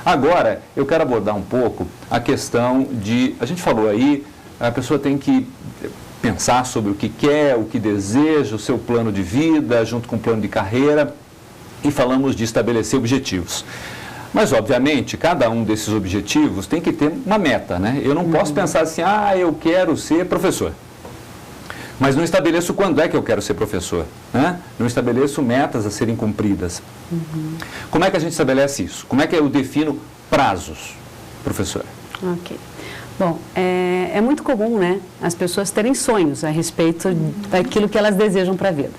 Agora, eu quero abordar um pouco a questão de, a gente falou aí, a pessoa tem que pensar sobre o que quer, o que deseja, o seu plano de vida, junto com o plano de carreira, e falamos de estabelecer objetivos. Mas, obviamente, cada um desses objetivos tem que ter uma meta, né? Eu não posso pensar assim, eu quero ser professor. Mas não estabeleço quando é que eu quero ser professor, né? Não estabeleço metas a serem cumpridas. Como é que a gente estabelece isso? Como é que eu defino prazos, professora? Ok. Bom, é muito comum, né, as pessoas terem sonhos a respeito daquilo que elas desejam para a vida.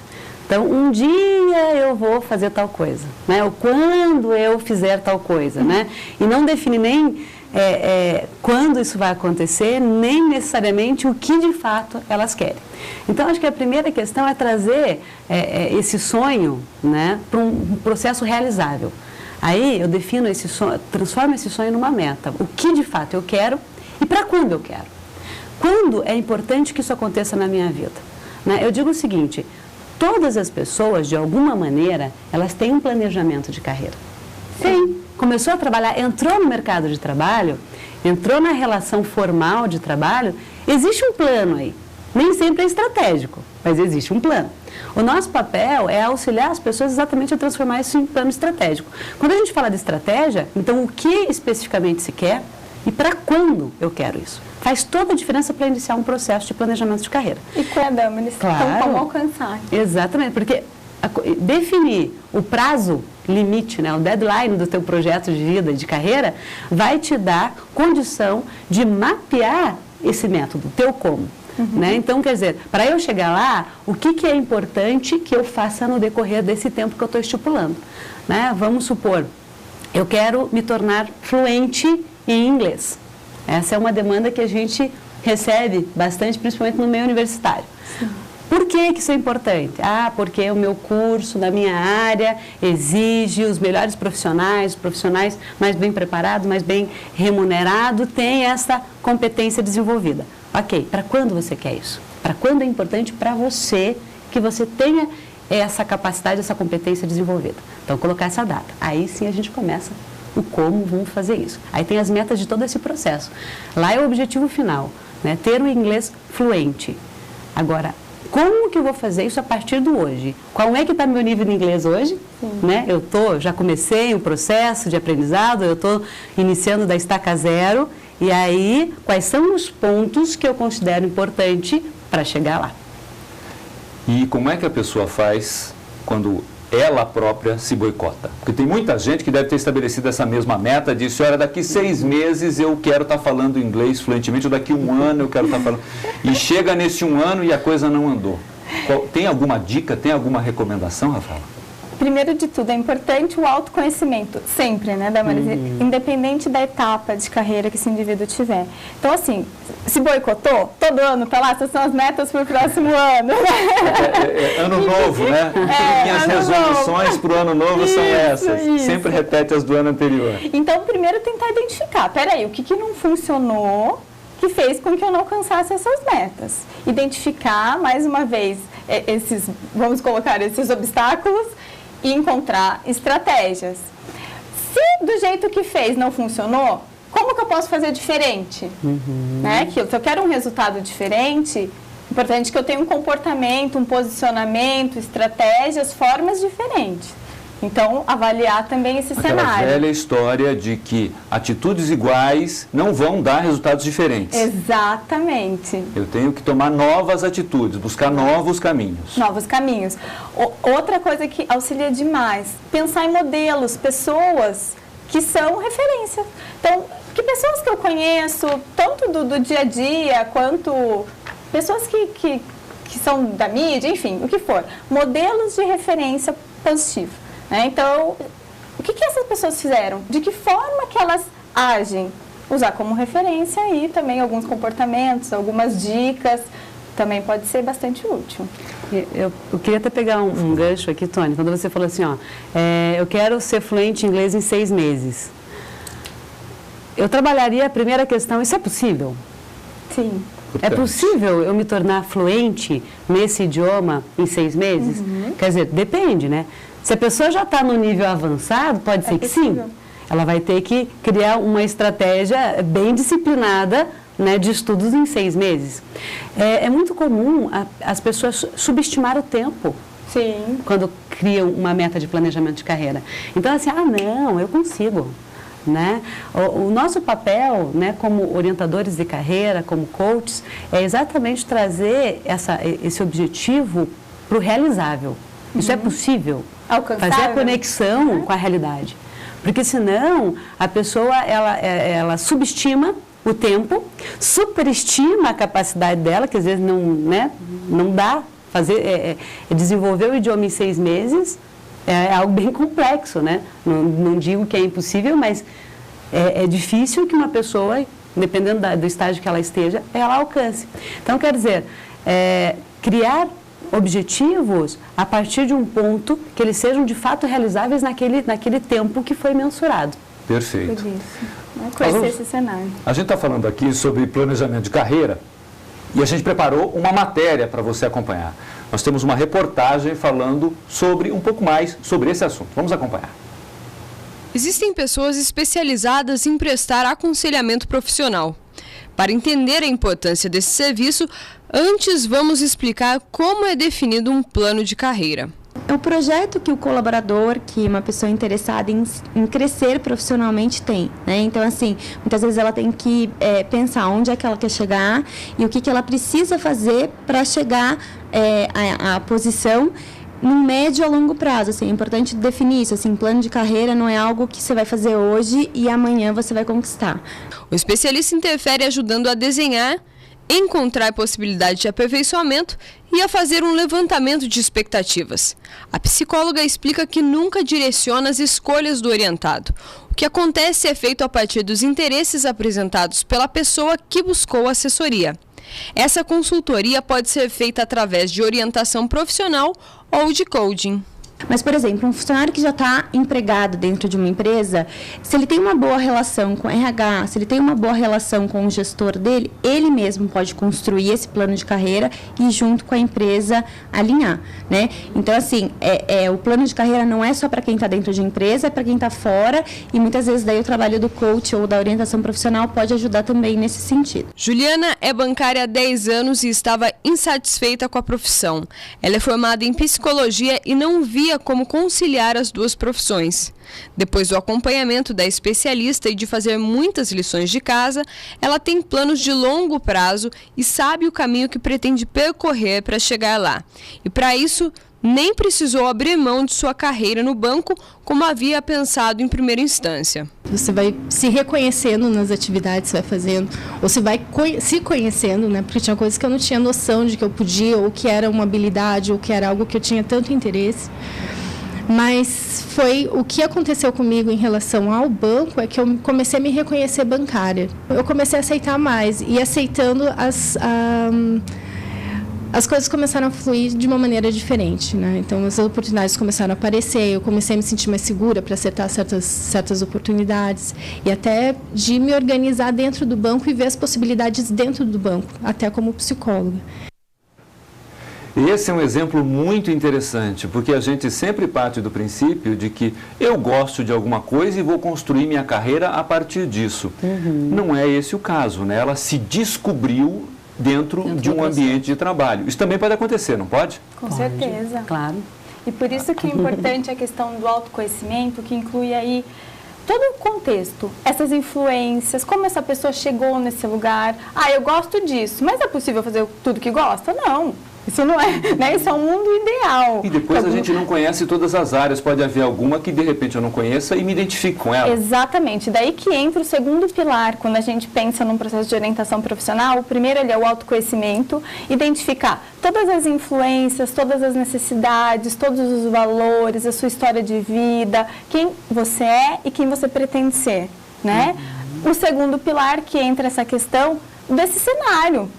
Então, um dia eu vou fazer tal coisa, né, ou quando eu fizer tal coisa, né, e não define nem quando isso vai acontecer, nem necessariamente o que de fato elas querem. Então, acho que a primeira questão é trazer esse sonho, né, para um processo realizável. Aí eu defino esse sonho, transformo esse sonho numa meta. O que de fato eu quero e para quando eu quero. Quando é importante que isso aconteça na minha vida? Né? Eu digo o seguinte, todas as pessoas, de alguma maneira, elas têm um planejamento de carreira. Sim. Começou a trabalhar, entrou no mercado de trabalho, entrou na relação formal de trabalho, existe um plano aí. Nem sempre é estratégico, mas existe um plano. O nosso papel é auxiliar as pessoas exatamente a transformar isso em plano estratégico. Quando a gente fala de estratégia, então o que especificamente se quer e para quando eu quero isso? Faz toda a diferença para iniciar um processo de planejamento de carreira. E claro, como alcançar. Exatamente, porque definir o prazo limite, né, o deadline do teu projeto de vida e de carreira, vai te dar condição de mapear esse método, teu como. Né? Então, quer dizer, para eu chegar lá, o que é importante que eu faça no decorrer desse tempo que eu estou estipulando? Né? Vamos supor, eu quero me tornar fluente em inglês. Essa é uma demanda que a gente recebe bastante, principalmente no meio universitário. Sim. Por que isso é importante? Porque o meu curso da minha área exige os melhores profissionais, os profissionais mais bem preparados, mais bem remunerados, têm essa competência desenvolvida. Ok, para quando você quer isso? Para quando é importante para você que você tenha essa capacidade, essa competência desenvolvida? Então, colocar essa data. Aí sim a gente começa o como vamos fazer isso. Aí tem as metas de todo esse processo. Lá é o objetivo final, né? Ter o inglês fluente. Agora, como que eu vou fazer isso a partir do hoje? Qual é que está meu nível de inglês hoje? Né? Já comecei um processo de aprendizado, eu estou iniciando da estaca zero, e aí quais são os pontos que eu considero importante para chegar lá? E como é que a pessoa faz quando ela própria se boicota? Porque tem muita gente que deve ter estabelecido essa mesma meta, disse, olha, daqui 6 meses eu quero estar falando inglês fluentemente, ou daqui 1 ano eu quero estar falando... E chega nesse 1 ano e a coisa não andou. Tem alguma dica, tem alguma recomendação, Rafaela? Primeiro de tudo, é importante o autoconhecimento, sempre, né, Damaris? Independente da etapa de carreira que esse indivíduo tiver. Então, assim, se boicotou, todo ano tá lá, essas são as metas para o próximo ano. Ano novo, né? Minhas resoluções para o ano novo são essas. Isso. Sempre repete as do ano anterior. Então, primeiro tentar identificar, peraí, o que não funcionou, que fez com que eu não alcançasse essas metas. Identificar, mais uma vez, vamos colocar esses obstáculos, e encontrar estratégias. Se do jeito que fez não funcionou, como que eu posso fazer diferente? Né? Se eu quero um resultado diferente, é importante que eu tenha um comportamento, um posicionamento, estratégias, formas diferentes. Então, avaliar também esse cenário. Aquela velha história de que atitudes iguais não vão dar resultados diferentes. Exatamente. Eu tenho que tomar novas atitudes, buscar novos caminhos. Novos caminhos. Outra coisa que auxilia demais, pensar em modelos, pessoas que são referência. Então, que pessoas que eu conheço, tanto do dia a dia, quanto pessoas que são da mídia, enfim, o que for. Modelos de referência positiva. Então, o que essas pessoas fizeram? De que forma que elas agem? Usar como referência e também alguns comportamentos, algumas dicas, também pode ser bastante útil. Eu queria até pegar um gancho aqui, Tony, quando você falou assim, eu quero ser fluente em inglês em 6 meses. Eu trabalharia a primeira questão, isso é possível? Sim. É possível eu me tornar fluente nesse idioma em 6 meses? Quer dizer, depende, né? Se a pessoa já está no nível avançado, pode ser que sim. ela vai ter que criar uma estratégia bem disciplinada, né, de estudos em 6 meses. É muito comum as pessoas subestimar o tempo. Sim. Quando criam uma meta de planejamento de carreira. Então, assim, não, eu consigo. Né? O nosso papel, né, como orientadores de carreira, como coaches, é exatamente trazer esse objetivo para o realizável. Isso é possível. Alcançável. Fazer a conexão com a realidade. Porque senão a pessoa ela subestima o tempo, superestima a capacidade dela, que às vezes não dá desenvolver o idioma em 6 meses. É algo bem complexo, né? Não digo que é impossível, mas é difícil que uma pessoa, dependendo do estágio que ela esteja, ela alcance. Então, quer dizer, criar objetivos a partir de um ponto que eles sejam de fato realizáveis naquele tempo que foi mensurado. Perfeito. Conhecer esse cenário. A gente está falando aqui sobre planejamento de carreira e a gente preparou uma matéria para você acompanhar. Nós temos uma reportagem falando um pouco mais sobre esse assunto. Vamos acompanhar. Existem pessoas especializadas em prestar aconselhamento profissional. Para entender a importância desse serviço, antes vamos explicar como é definido um plano de carreira. É o projeto que o colaborador, que uma pessoa interessada em crescer profissionalmente tem, né? Então, assim, muitas vezes ela tem que pensar onde é que ela quer chegar e o que ela precisa fazer para chegar à posição no médio a longo prazo. Assim, é importante definir isso. Assim, plano de carreira não é algo que você vai fazer hoje e amanhã você vai conquistar. O especialista interfere ajudando a desenhar, encontrar possibilidade de aperfeiçoamento e a fazer um levantamento de expectativas. A psicóloga explica que nunca direciona as escolhas do orientado. O que acontece é feito a partir dos interesses apresentados pela pessoa que buscou assessoria. Essa consultoria pode ser feita através de orientação profissional ou de coaching. Mas, por exemplo, um funcionário que já está empregado dentro de uma empresa, se ele tem uma boa relação com o RH, se ele tem uma boa relação com o gestor dele, ele mesmo pode construir esse plano de carreira e, junto com a empresa, alinhar, né? Então, assim, o plano de carreira não é só para quem está dentro de empresa, é para quem está fora, e muitas vezes daí o trabalho do coach ou da orientação profissional pode ajudar também nesse sentido. Juliana é bancária há 10 anos e estava insatisfeita com a profissão. Ela é formada em psicologia e não via como conciliar as duas profissões. Depois do acompanhamento da especialista e de fazer muitas lições de casa, ela tem planos de longo prazo e sabe o caminho que pretende percorrer para chegar lá. E para isso, nem precisou abrir mão de sua carreira no banco, como havia pensado em primeira instância. Você vai se reconhecendo nas atividades que você vai fazendo, ou você vai se conhecendo, né? Porque tinha coisas que eu não tinha noção de que eu podia, ou que era uma habilidade, ou que era algo que eu tinha tanto interesse. Mas foi o que aconteceu comigo em relação ao banco, é que eu comecei a me reconhecer bancária. Eu comecei a aceitar mais, e aceitando as coisas começaram a fluir de uma maneira diferente, né? Então, as oportunidades começaram a aparecer, eu comecei a me sentir mais segura para acertar certas oportunidades e até de me organizar dentro do banco e ver as possibilidades dentro do banco, até como psicóloga. Esse é um exemplo muito interessante, porque a gente sempre parte do princípio de que eu gosto de alguma coisa e vou construir minha carreira a partir disso. Não é esse o caso, né? Ela se descobriu dentro de um ambiente de trabalho. Isso também pode acontecer, não pode? Com certeza. Claro. E por isso que é importante a questão do autoconhecimento, que inclui aí todo o contexto, essas influências, como essa pessoa chegou nesse lugar. Eu gosto disso, mas é possível fazer tudo que gosta? Não. Isso não é, né? Isso é um mundo ideal. E depois a gente não conhece todas as áreas, pode haver alguma que de repente eu não conheça e me identifique com ela. Exatamente, daí que entra o segundo pilar, quando a gente pensa num processo de orientação profissional. O primeiro é o autoconhecimento, identificar todas as influências, todas as necessidades, todos os valores, a sua história de vida, quem você é e quem você pretende ser, né? O segundo pilar que entra essa questão desse cenário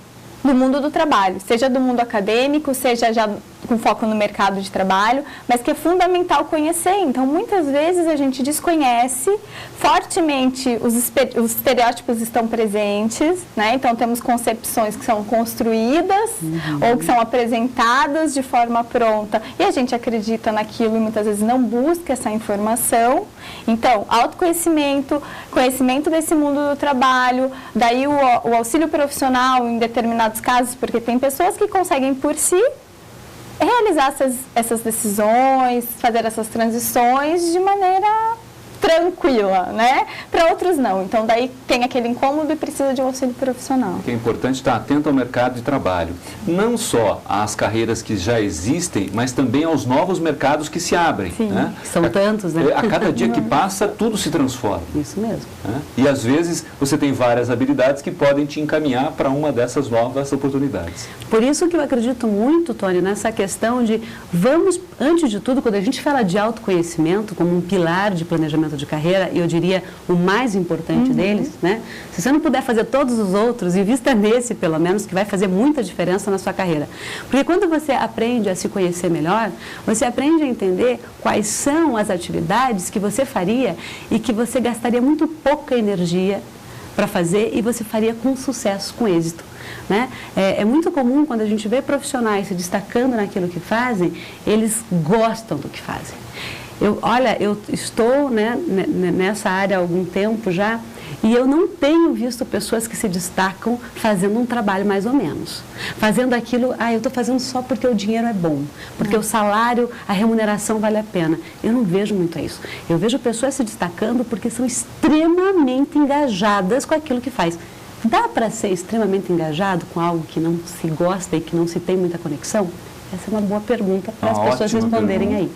do mundo do trabalho, seja do mundo acadêmico, seja já com foco no mercado de trabalho, mas que é fundamental conhecer. Então, muitas vezes a gente desconhece, fortemente os estereótipos estão presentes, né? Então, temos concepções que são construídas ou que são apresentadas de forma pronta e a gente acredita naquilo e muitas vezes não busca essa informação. Então, autoconhecimento, conhecimento desse mundo do trabalho, daí o auxílio profissional em determinados casos, porque tem pessoas que conseguem por si realizar essas decisões, fazer essas transições de maneira tranquila, né? Para outros não. Então, daí tem aquele incômodo e precisa de um auxílio profissional. O que é importante estar atento ao mercado de trabalho. Não só às carreiras que já existem, mas também aos novos mercados que se abrem. Sim, né? são tantos, né? A cada dia que passa, tudo se transforma. Isso mesmo. Né? E, às vezes, você tem várias habilidades que podem te encaminhar para uma dessas novas oportunidades. Por isso que eu acredito muito, Tony, nessa questão de vamos, antes de tudo, quando a gente fala de autoconhecimento como um pilar de planejamento de carreira, eu diria o mais importante deles, né? Se você não puder fazer todos os outros, invista nesse pelo menos, que vai fazer muita diferença na sua carreira. Porque quando você aprende a se conhecer melhor, você aprende a entender quais são as atividades que você faria e que você gastaria muito pouca energia para fazer e você faria com sucesso, com êxito. Né? É muito comum quando a gente vê profissionais se destacando naquilo que fazem, eles gostam do que fazem. Eu estou, né, nessa área há algum tempo já e eu não tenho visto pessoas que se destacam fazendo um trabalho mais ou menos. Fazendo aquilo, eu estou fazendo só porque o dinheiro é bom, porque o salário, a remuneração vale a pena. Eu não vejo muito isso. Eu vejo pessoas se destacando porque são extremamente engajadas com aquilo que faz. Dá para ser extremamente engajado com algo que não se gosta e que não se tem muita conexão? Essa é uma boa pergunta para as pessoas responderem aí.